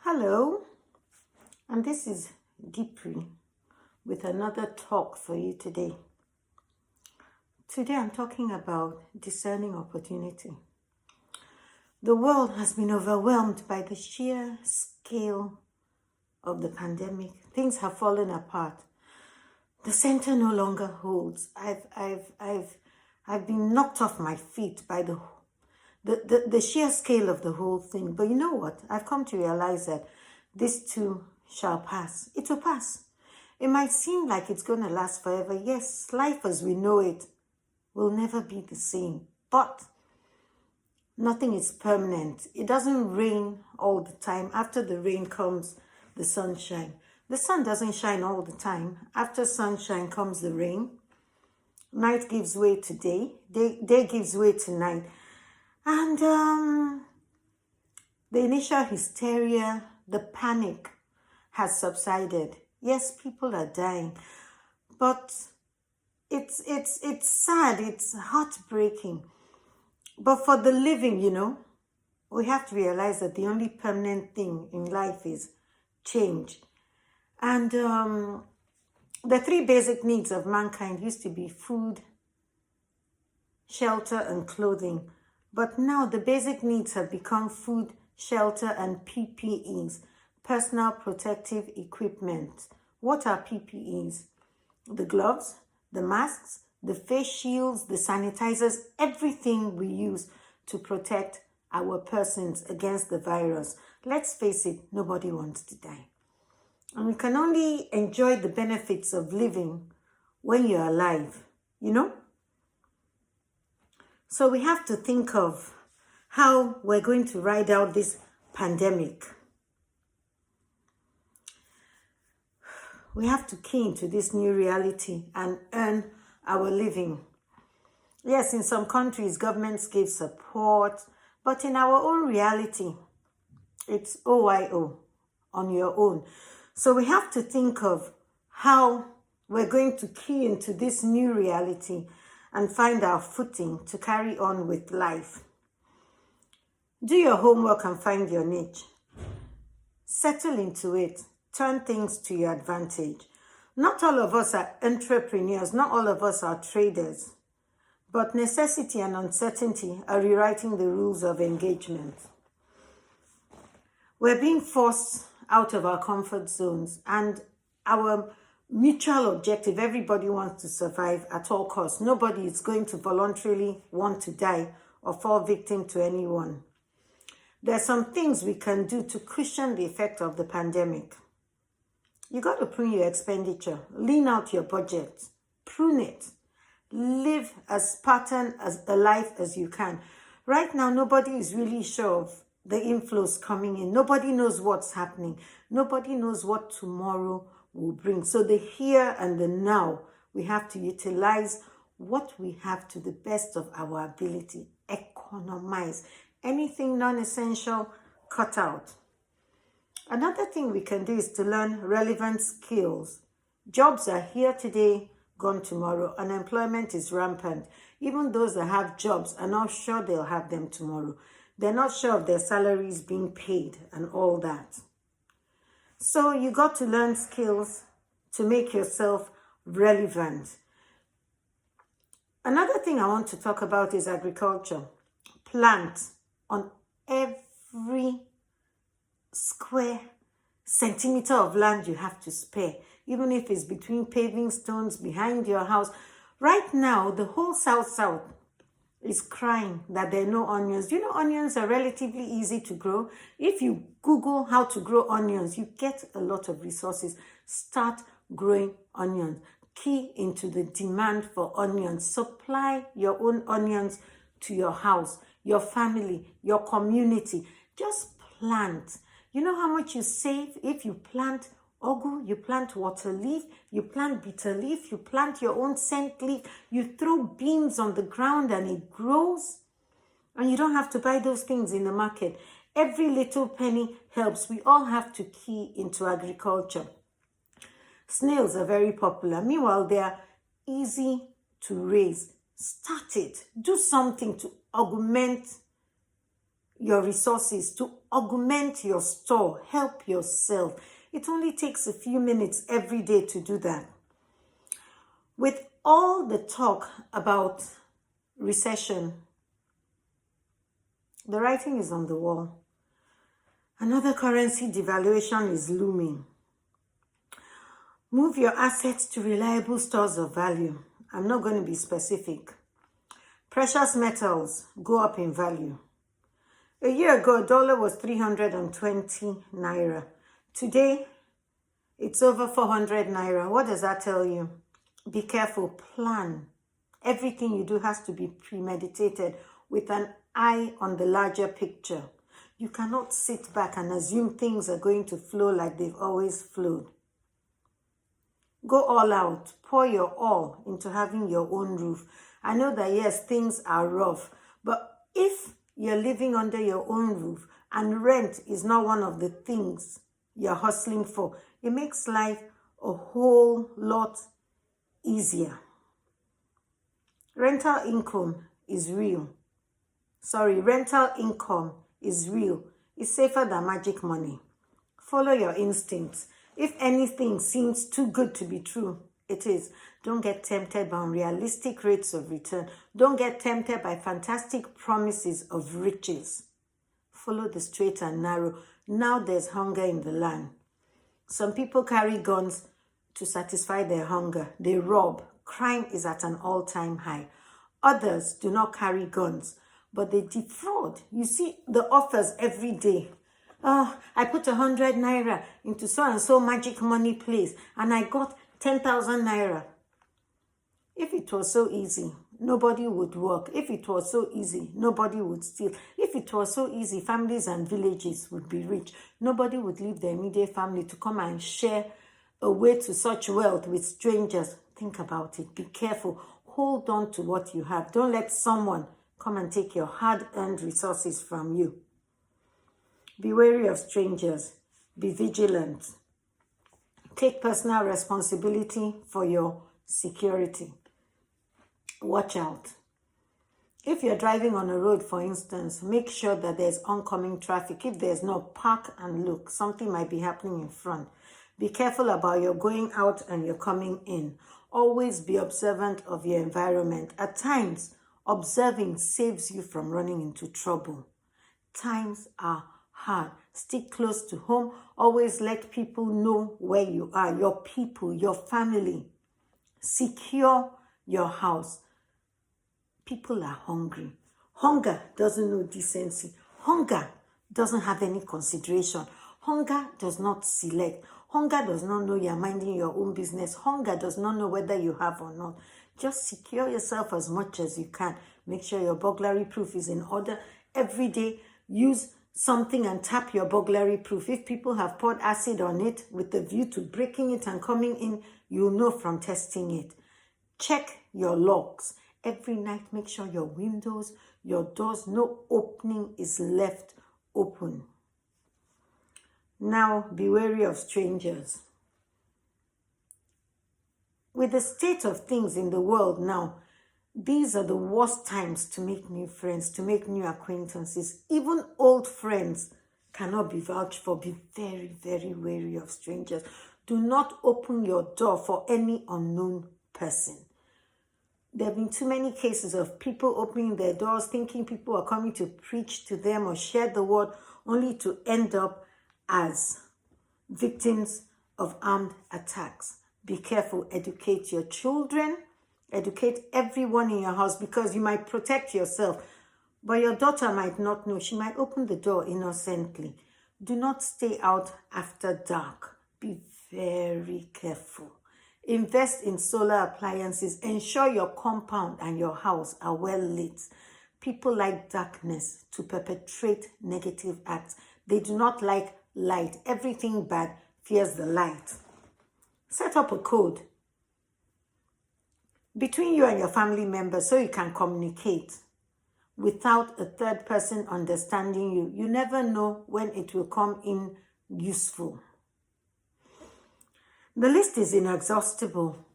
Hello, and this is Deepri with another talk for you today. Today I'm talking about discerning opportunity. The world has been overwhelmed by the sheer scale of the pandemic. Things have fallen apart. The center no longer holds. I've been knocked off my feet by the sheer scale of the whole thing. But you know what? I've come to realize that this too shall pass. It will pass. It might seem like it's going to last forever. Yes, life as we know it will never be the same. But nothing is permanent. It doesn't rain all the time. After the rain comes the sunshine. The sun doesn't shine all the time. After sunshine comes the rain. Night gives way to day. Day gives way to night. And the initial hysteria, the panic has subsided. Yes, people are dying, but it's sad, it's heartbreaking. But for the living, we have to realize that the only permanent thing in life is change. And the three basic needs of mankind used to be food, shelter, and clothing. But now the basic needs have become food, shelter, and PPEs, personal protective equipment. What are PPEs? The gloves, the masks, the face shields, the sanitizers, everything we use to protect our persons against the virus. Let's face it, nobody wants to die. And we can only enjoy the benefits of living when you're alive, So we have to think of how we're going to ride out this pandemic. We have to key into this new reality and earn our living. Yes, in some countries, governments give support, but in our own reality, it's OYO, on your own. So we have to think of how we're going to key into this new reality and find our footing to carry on with life. Do your homework and find your niche. Settle into it. Turn things to your advantage. Not all of us are entrepreneurs. Not all of us are traders. But necessity and uncertainty are rewriting the rules of engagement. We're being forced out of our comfort zones, and our mutual objective, everybody wants to survive at all costs. Nobody is going to voluntarily want to die or fall victim to anyone. There are some things we can do to cushion the effect of the pandemic. You got to prune your expenditure, lean out your budget, prune it, live as Spartan as a life as you can. Right now, nobody is really sure of the inflows coming in. Nobody knows what's happening. Nobody knows what tomorrow will bring. So the here and the now, we have to utilize what we have to the best of our ability. Economize. Anything non-essential, cut out. Another thing we can do is to learn relevant skills. Jobs are here today, gone tomorrow. Unemployment is rampant. Even those that have jobs are not sure they'll have them tomorrow. They're not sure of their salaries being paid and all that. So you got to learn skills to make yourself relevant. Another thing I want to talk about is agriculture. Plant on every square centimeter of land you have to spare, even if it's between paving stones behind your house. Right now, the whole South is crying that there are no onions. You know, onions are relatively easy to grow. If you Google how to grow onions, you get a lot of resources. Start growing onions. Key into the demand for onions. Supply your own onions to your house, your family, your community. Just plant. You know how much you save if you plant ugu, you plant water leaf, you plant bitter leaf, you plant your own scent leaf, you throw beans on the ground and it grows, and you don't have to buy those things in the market. Every little penny helps. We all have to key into agriculture. Snails are very popular. Meanwhile, they are easy to raise. Start it. Do something to augment your resources, to augment your store, help yourself. It only takes a few minutes every day to do that. With all the talk about recession, the writing is on the wall. Another currency devaluation is looming. Move your assets to reliable stores of value. I'm not going to be specific. Precious metals go up in value. A year ago, a dollar was 320 naira. Today, it's over 400 naira. What does that tell you? Be careful, plan. Everything you do has to be premeditated with an eye on the larger picture. You cannot sit back and assume things are going to flow like they've always flowed. Go all out. Pour your all into having your own roof. I know that, yes, things are rough, but if you're living under your own roof and rent is not one of the things you're hustling for, it makes life a whole lot easier. Rental income is real. Rental income is real. It's safer than magic money. Follow your instincts. If anything seems too good to be true, it is. Don't get tempted by unrealistic rates of return. Don't get tempted by fantastic promises of riches. Follow the straight and narrow. Now there's hunger in the land. Some people carry guns to satisfy their hunger. They rob. Crime is at an all-time high. Others do not carry guns, but they defraud. You see the offers every day. Oh, I put 100 naira into so-and-so magic money place and I got 10,000 naira. If it was so easy, nobody would work. If it was so easy, nobody would steal. If it was so easy, families and villages would be rich. Nobody would leave their immediate family to come and share a way to such wealth with strangers. Think about it. Be careful. Hold on to what you have. Don't let someone come and take your hard-earned resources from you. Be wary of strangers. Be vigilant. Take personal responsibility for your security. Watch out. If you're driving on a road, for instance, make sure that there's oncoming traffic. If there's no, park and look. Something might be happening in front. Be careful about your going out and your coming in. Always be observant of your environment. At times, observing saves you from running into trouble. Times are hard. Stick close to home. Always let people know where you are, your people, your family. Secure your house. People are hungry. Hunger doesn't know decency. Hunger doesn't have any consideration. Hunger does not select. Hunger does not know you're minding your own business. Hunger does not know whether you have or not. Just secure yourself as much as you can. Make sure your burglary proof is in order. Every day, use something and tap your burglary proof. If people have poured acid on it with the view to breaking it and coming in, you'll know from testing it. Check your locks. Every night, make sure your windows, your doors, no opening is left open. Now, be wary of strangers. With the state of things in the world now, these are the worst times to make new friends, to make new acquaintances. Even old friends cannot be vouched for. Be very, very wary of strangers. Do not open your door for any unknown person. There have been too many cases of people opening their doors, thinking people are coming to preach to them or share the word, only to end up as victims of armed attacks. Be careful. Educate your children. Educate everyone in your house, because you might protect yourself, but your daughter might not know. She might open the door innocently. Do not stay out after dark. Be very careful. Invest in solar appliances. Ensure your compound and your house are well lit. People like darkness to perpetrate negative acts. They do not like light. Everything bad fears the light. Set up a code between you and your family members so you can communicate without a third person understanding you. You never know when it will come in useful. The list is inexhaustible.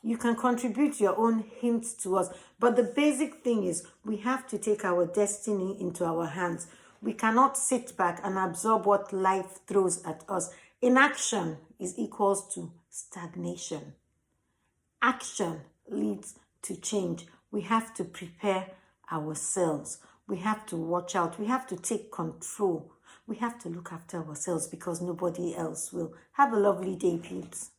You can contribute your own hints to us, but the basic thing is we have to take our destiny into our hands. We cannot sit back and absorb what life throws at us. Inaction is equals to stagnation. Action leads to change. We have to prepare ourselves. We have to watch out. We have to take control. We have to look after ourselves because nobody else will. Have a lovely day, peeps.